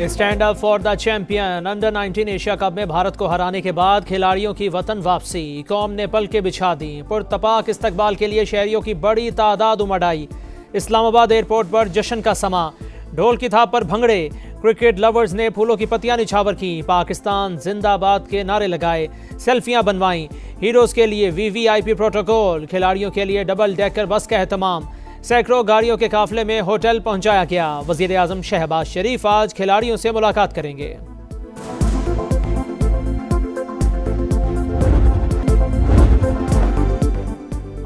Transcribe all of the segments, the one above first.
Stand up for the champion. Under 19 Asia cup में भारत को हराने के बाद खिलाड़ियों की वतन वापसी। कौम ने पलकें बिछा दी। पुरतपाक इस्तकबाल के लिए शहरियों की बड़ी तादाद उमड़ आई। इस्लामाबाद एयरपोर्ट पर जश्न का समा। ढोल की थाप पर भंगड़े। क्रिकेट लवर्स ने फूलों की पत्तियां निछावर की। पाकिस्तान जिंदाबाद के नारे लगाए। सेल्फियां बनवाईं। हीरोज के लिए वीवीआईपी प्रोटोकॉल। खिलाड़ियों के लिए डबल डेकर बस का एहतमाम। सैकड़ों गाड़ियों के काफिले में होटल पहुंचाया गया। वजीर आजम शहबाज शरीफ आज खिलाड़ियों से मुलाकात करेंगे।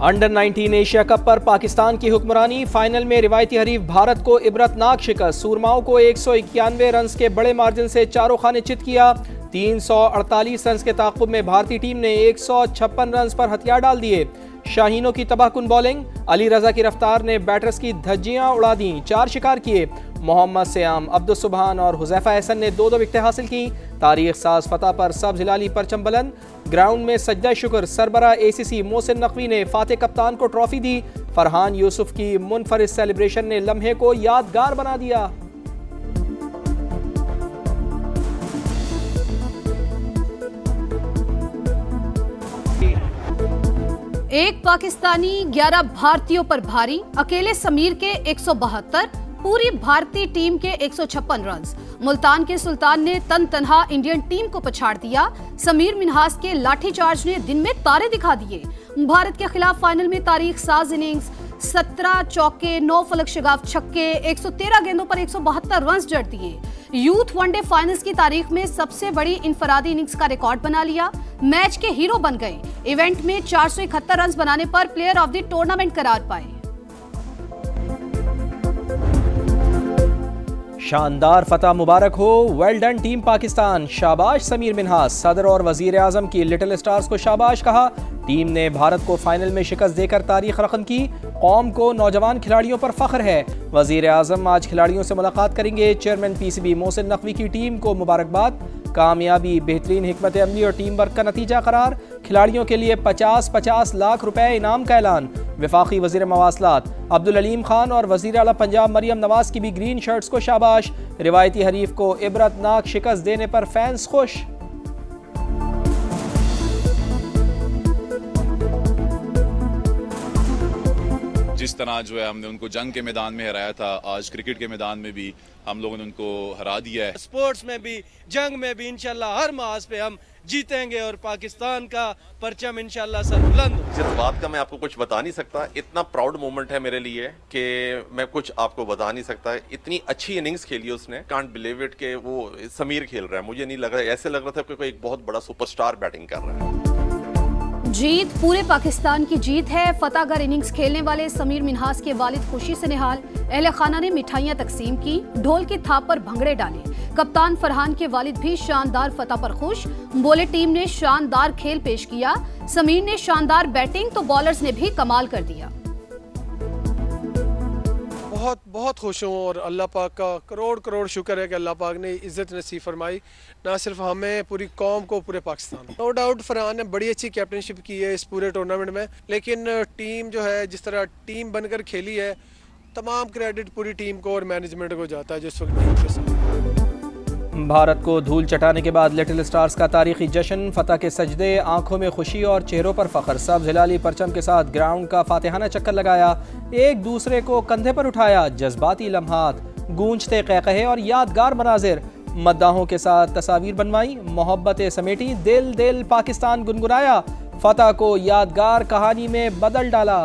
अंडर 19 एशिया कप पर पाकिस्तान की हुक्मरानी। फाइनल में रिवायती हरीफ भारत को इबरतनाक शिकस्त। सूरमाओं को 191 रन के बड़े मार्जिन से चारों खाने चित किया। 348 रन के ताक़ुब में भारतीय टीम ने 156 रन पर हथियार डाल दिए। शाहीनों की तबाहकुन बॉलिंग। अली रजा की रफ्तार ने बैटर्स की धज्जियां उड़ा दी। 4 शिकार किए। मोहम्मद सयाम, अब्दुल सुबहान और हुज़ैफा एहसन ने 2-2 विकेटें हासिल की। तारीख साज फतह पर सब्ज़ हिलाली परचम बुलंद। ग्राउंड में सजदा शुक्र। सरबरा ACC मोहसिन नकवी ने फातेह कप्तान को ट्रॉफी दी। फरहान यूसुफ की मुनफरिद सेलिब्रेशन ने लम्हे को यादगार बना दिया। एक पाकिस्तानी 11 भारतीयों पर भारी। अकेले समीर के 172, पूरी भारतीय टीम के 156 रन। मुल्तान के सुल्तान ने तन तनहा इंडियन टीम को पछाड़ दिया। समीर मिन्हास के लाठीचार्ज ने दिन में तारे दिखा दिए। भारत के खिलाफ फाइनल में तारीख साज इनिंग्स। 17 चौके, 9 फलक शगाफ छक्के, 113 गेंदों पर 172 रन जड़ दिए। यूथ वनडे फाइनल्स की तारीख में सबसे बड़ी इनफरादी इनिंग्स का रिकॉर्ड बना लिया। मैच के हीरो बन गए। इवेंट में 471 रन बनाने पर प्लेयर ऑफ द टूर्नामेंट करार पाए। शानदार फतह मुबारक हो। Well done team Pakistan. शाबाश समीर मिन्हास। सदर और वजीर आजम की लिटिल स्टार्स को शाबाश कहा। टीम ने भारत को फाइनल में शिकस्त देकर तारीख रकम की। कौम को नौजवान खिलाड़ियों पर फख्र है। वजीर आजम आज खिलाड़ियों से मुलाकात करेंगे। चेयरमैन PCB मोहसिन नकवी की टीम को मुबारकबाद। कामयाबी बेहतरीन हिकमत अमली और टीम वर्क का नतीजा करार। खिलाड़ियों के लिए 50-50 लाख रुपए इनाम का ऐलान। वफाकी वजीर मवासलात अब्दुल अलीम खान और वजीर आला पंजाब मरियम नवाज की भी ग्रीन शर्ट्स को शाबाश। रिवायती हरीफ को इबरतनाक शिकस्त देने पर फैंस खुश। जिस तरह जो है हमने उनको जंग के मैदान में हराया था, आज क्रिकेट के मैदान में भी हम लोगों ने उनको हरा दिया है। स्पोर्ट्स में भी, जंग में भी इंशाल्लाह हर मास पे हम जीतेंगे और पाकिस्तान का परचम इंशाल्लाह सर बुलंद। जिस बात का मैं आपको कुछ बता नहीं सकता, इतना प्राउड मोमेंट है मेरे लिए कि मैं कुछ आपको बता नहीं सकता। इतनी अच्छी इनिंग्स खेली उसने। कांट बिलीव इट कि वो समीर खेल रहा है। मुझे नहीं लग रहा, ऐसे लग रहा था कि कोई एक बहुत बड़ा सुपरस्टार बैटिंग कर रहा है। जीत पूरे पाकिस्तान की जीत है। फतहगर इनिंग्स खेलने वाले समीर मिन्हास के वालिद खुशी से निहाल। अहले खाना ने मिठाइयां तकसीम की। ढोल की थाप पर भंगड़े डाले। कप्तान फरहान के वालिद भी शानदार फतह पर खुश। बोले टीम ने शानदार खेल पेश किया। समीर ने शानदार बैटिंग तो बॉलर्स ने भी कमाल कर दिया। बहुत बहुत खुश हूँ और अल्लाह पाक का करोड़ करोड़ शुक्र है कि अल्लाह पाक ने इज़्ज़त नसीब फरमाई, ना सिर्फ हमें, पूरी कौम को, पूरे पाकिस्तान। नो डाउट फरहान ने बड़ी अच्छी कैप्टनशिप की है इस पूरे टूर्नामेंट में, लेकिन टीम जो है जिस तरह टीम बनकर खेली है, तमाम क्रेडिट पूरी टीम को और मैनेजमेंट को जाता है जिस वक्त टीम के साथ। भारत को धूल चटाने के बाद लिटिल स्टार्स का तारीखी जश्न। फतह के सजदे, आंखों में खुशी और चेहरों पर फख्र। सब्ज़ हिलाली परचम के साथ ग्राउंड का फातिहाना चक्कर लगाया। एक दूसरे को कंधे पर उठाया। जज्बाती लम्हात, गूंजते क़हक़हे और यादगार मनाजिर। मद्दाहों के साथ तस्वीर बनवाई। मोहब्बतें समेटी। दिल दिल पाकिस्तान गुनगुनाया। फतह को यादगार कहानी में बदल डाला।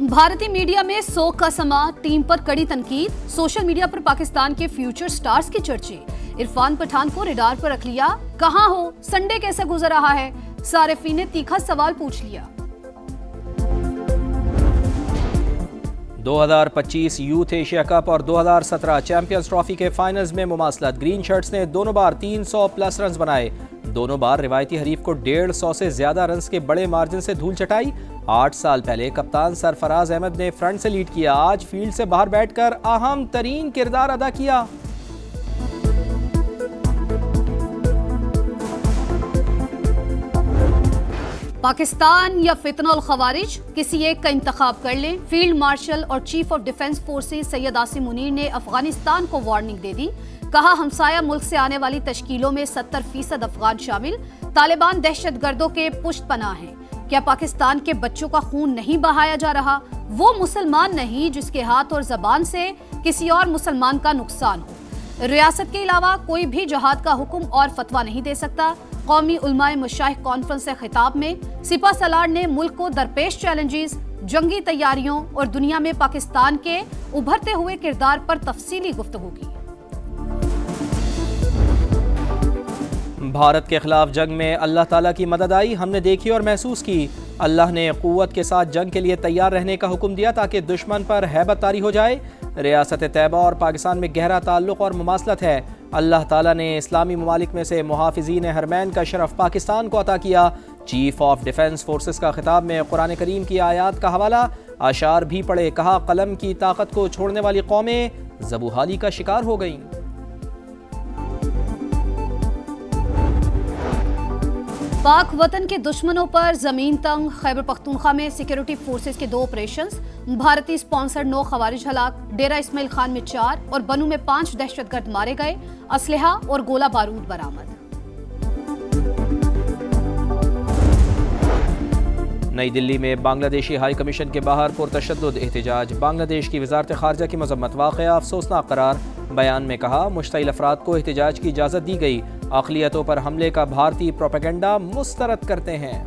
भारतीय मीडिया में सोग का समा। टीम पर कड़ी तनकीद। सोशल मीडिया पर पाकिस्तान के फ्यूचर स्टार्स के चर्चे। इरफान पठान को रडार पर रख लिया। कहां हो, संडे कैसे गुजर रहा है? सारिफीन ने तीखा सवाल पूछ लिया। 2025 यूथ एशिया कप और 2017 चैंपियंस ट्रॉफी के फाइनल्स में मुमासलत। ग्रीन शर्ट्स ने दोनों बार 300 प्लस रन बनाए। दोनों बार रिवायती हरीफ को 150 से ज्यादा रन के बड़े मार्जिन से धूल चटाई। 8 साल पहले कप्तान सरफराज अहमद ने फ्रंट से लीड किया। आज फील्ड से बाहर बैठकर अहम तरीन किरदार अदा किया। पाकिस्तान या फितनल खवारिज, किसी एक का इंतखाब कर लें। फील्ड मार्शल और chief of defence forces Syed Asim Munir ने अफगानिस्तान को वार्निंग दे दी। कहा, हमसाया मुल्क से आने वाली तश्कीलों में 70% अफगान शामिल। तालिबान दहशतगर्दों के पुष्ट पनाह हैं। क्या पाकिस्तान के बच्चों का खून नहीं बहाया जा रहा? वो मुसलमान नहीं जिसके हाथ और जबान से किसी और मुसलमान का नुकसान हो। रियासत के अलावा कोई भी जहाद का हुक्म और फतवा नहीं दे सकता। कौमी उलमाए मशाइख कॉन्फ्रेंस से खिताब में सिपा सलार ने मुल्क को दरपेश चैलेंजेस, जंगी तैयारियों और दुनिया में पाकिस्तान के उभरते हुए किरदार पर तफसीली गुफ्तगू की। भारत के खिलाफ जंग में अल्लाह ताला की मदद आई, हमने देखी और महसूस की। अल्लाह ने क़ुव्वत के साथ जंग के लिए तैयार रहने का हुक्म दिया ताकि दुश्मन पर हैबत तारी हो जाए। रियासत तैयबा और पाकिस्तान में गहरा ताल्लुक़ और मुमासलत है। अल्लाह ताला ने इस्लामी ममालिक में से मुहाफ़िज़ीन हरमैन का शरफ पाकिस्तान को अता किया। चीफ ऑफ डिफेंस फोर्सेस का खिताब में कुरान करीम की आयात का हवाला, आशार भी पढ़े। कहा, कलम की ताकत को छोड़ने वाली कौमें ज़बूहाली का शिकार हो गईं। पाक वतन के दुश्मनों पर जमीन तंग। खैबर पख्तूनख्वा में सिक्योरिटी फोर्सेस के 2 ऑपरेशंस। भारतीय स्पॉन्सर्ड 9 खवारिज हलाक। डेरा इस्माइल खान में 4 और बनू में 5 दहशतगर्द मारे गए। असलहा और गोला बारूद बरामद। नई दिल्ली में बांग्लादेशी हाई कमीशन के बाहर पुरतशद्दुद एहतजाज। बांग्लादेश की वजारत खारजा की मजम्मत। वाक़या अफसोसनाक करार। बयान में कहा, मुश्तइल अफराद को एहतजाज की इजाज़त दी गई। अक़लियतों पर हमले का भारतीय प्रोपेगेंडा मुस्तरद करते हैं।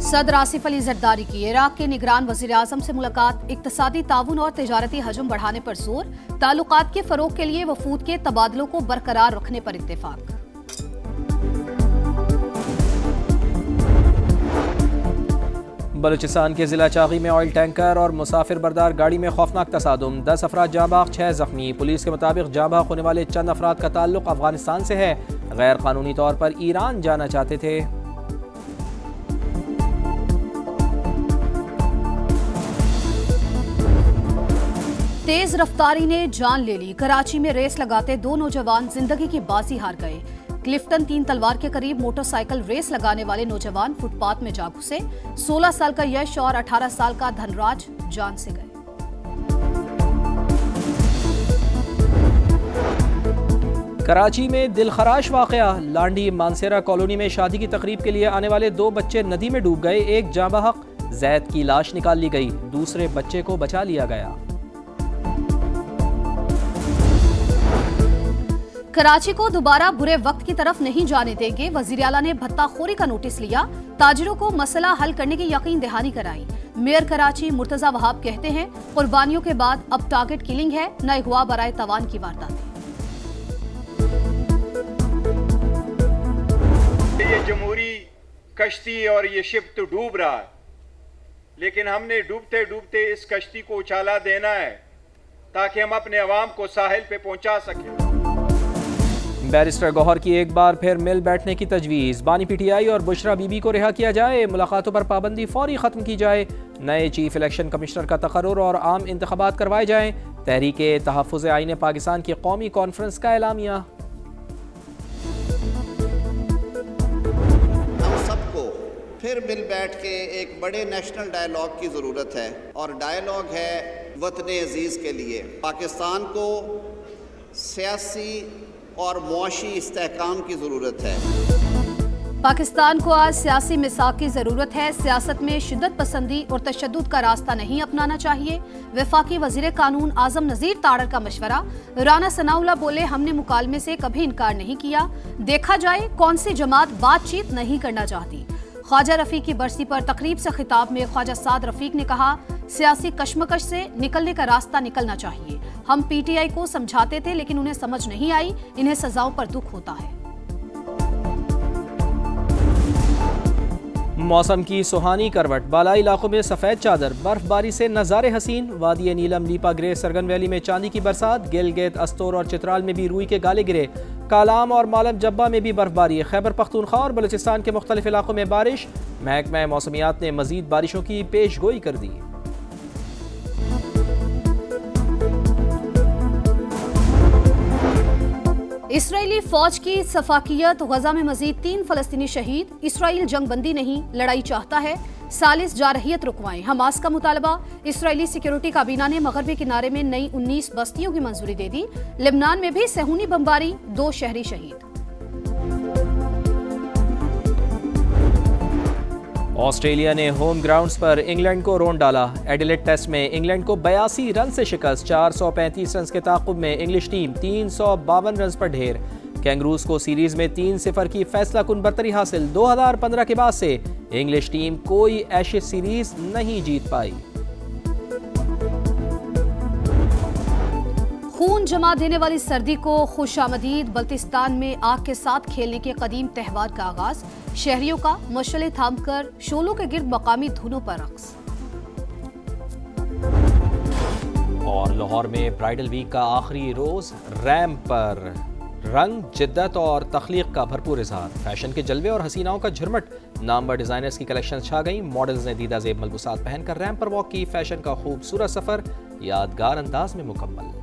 सदर आसिफ अली जरदारी की इराक के निगरान वज़ीर आज़म से मुलाकात। इक़्तिसादी ताउन और तिजारती हजम बढ़ाने पर जोर। ताल्लुकात के फ़रोग़ के लिए वफूद के तबादलों को बरकरार रखने पर इत्तेफाक। बलूचिस्तान के जिला चागी में ऑयल टैंकर और मुसाफिर बरदार गाड़ी में खौफनाक तसादुम। 10 अफराद जाँ बाग, 6 जख्मी। पुलिस के मुताबिक जाँ बाग होने वाले चंद अफराद का ताल्लुक अफगानिस्तान से है। गैर कानूनी तौर पर ईरान जाना चाहते थे। तेज रफ्तारी ने जान ले ली। कराची में रेस लगाते 2 नौजवान जिंदगी की बाजी हार गए। क्लिफ्टन 3 तलवार के करीब मोटरसाइकिल रेस लगाने वाले नौजवान फुटपाथ में जा घुसे। 16 साल का यश और 18 साल का धनराज जान से गए। कराची में दिलखराश वाकया। लांडी मानसेरा कॉलोनी में शादी की तकरीब के लिए आने वाले 2 बच्चे नदी में डूब गए। एक जाँ बहक जैद की लाश निकाल ली गई, दूसरे बच्चे को बचा लिया गया। कराची को दोबारा बुरे वक्त की तरफ नहीं जाने देंगे। वजीर आला ने भत्ताखोरी का नोटिस लिया। ताजिरों को मसला हल करने की यकीन दहानी कराई। मेयर कराची मुर्तजा वहाब कहते हैं, कुर्बानियों के बाद अब टारगेट किलिंग है, न अगवा बराए तवान की वारदातें। ये जमहूरी कश्ती और ये शिप तो डूब रहा है, लेकिन हमने डूबते डूबते इस कश्ती को उछाला देना है ताकि हम अपने अवाम को साहिल पे पहुंचा सकें। बैरिस्टर गौहर की एक बार फिर मिल बैठने की तजवीज़। बानी पीटीआई और बुशरा बीबी को रिहा किया जाए। मुलाकातों पर पाबंदी फौरी ख़त्म की जाए। नए चीफ इलेक्शन कमिश्नर का तकर्रुर और आम इंतखाबात करवाए जाएं। तहरीके तहफ़्फ़ुज़ आईन पाकिस्तान की कौमी कॉन्फ्रेंस का एलामिया। हम सबको फिर मिल बैठ के एक बड़े नेशनल डायलॉग की ज़रूरत है, और डायलॉग है वतन अजीज़ के लिए। पाकिस्तान को सियासी और मुआशी इस्तेहकाम की ज़रूरत है। पाकिस्तान को आज सियासी मिसाक की ज़रूरत है। सियासत में शिद्दत पसंदी और तशद्दुद का रास्ता नहीं अपनाना चाहिए। वफाकी वज़ीर कानून आज़म नज़ीर तारड़ का मशवरा। राना सनाउल्लाह बोले, हमने मुकालमे से कभी इनकार नहीं किया, देखा जाए कौन सी जमात बातचीत नहीं करना चाहती। ख्वाजा रफ़ीक की बरसी पर तकरीब से खिताब में ख्वाजा साद रफ़ीक ने कहा, सियासी कशमकश से निकलने का रास्ता निकलना चाहिए। हम पीटीआई को समझाते थे लेकिन उन्हें समझ नहीं आई, इन्हें सजाओं पर दुख होता है। मौसम की सुहानी करवट। बालाई इलाकों में सफ़ेद चादर, बर्फबारी से नज़ारे हसीन। वादी नीलम, लीपा ग्रे, सरगन वैली में चांदी की बरसात। गिलगित, अस्तोर और चित्राल में भी रूई के गाले गिरे। कालाम और मालम जब्बा में भी बर्फबारी। खैबर पख्तूनख्वा और बलूचिस्तान के मुख्तलिफ इलाकों में बारिश। महकमा मौसमियात ने मजीद बारिशों की पेशगोई कर दी। इसराइली फौज की सफाकियत, गजा में मजीद 3 फलस्तीनी शहीद। इसराइल जंगबंदी नहीं लड़ाई चाहता है, सालिस जारहियत रुकवाएं, हमास का मुतालबा। इसराइली सिक्योरिटी काबीना ने मगरबी किनारे में नई 19 बस्तियों की मंजूरी दे दी। लेबनान में भी सेहूनी बमबारी, 2 शहरी शहीद। ऑस्ट्रेलिया ने होम ग्राउंड्स पर इंग्लैंड को रोंड डाला। एडिलेड टेस्ट में इंग्लैंड को 82 रन से शिकस्त। 435 रन के ताक़ुब में इंग्लिश टीम 352 रन पर ढेर। कैंगरूज को सीरीज में 3-0 की फैसला कुन बरतरी हासिल। 2015 के बाद से इंग्लिश टीम कोई एशेज सीरीज नहीं जीत पाई। खून जमा देने वाली सर्दी को खुशामदीद। बल्तिस्तान में आग के साथ खेलने के कदीम त्यौहार का आगाज। शहरियों का मशले थामकर शोलों के गिर्द मकामी धुनों पर रक्स। और लाहौर में ब्राइडल वीक का आखिरी रोज, रैंप पर रंग, जिद्दत और तख्लीक का भरपूर इजहार। फैशन के जलवे और हसीनाओं का झुरमट। नामवर डिजाइनर्स की कलेक्शन छा गई। मॉडल्स ने दीदा जेब मलबूसात पहनकर रैंप पर वॉक की। फैशन का खूबसूरत सफर यादगार अंदाज में मुकम्मल।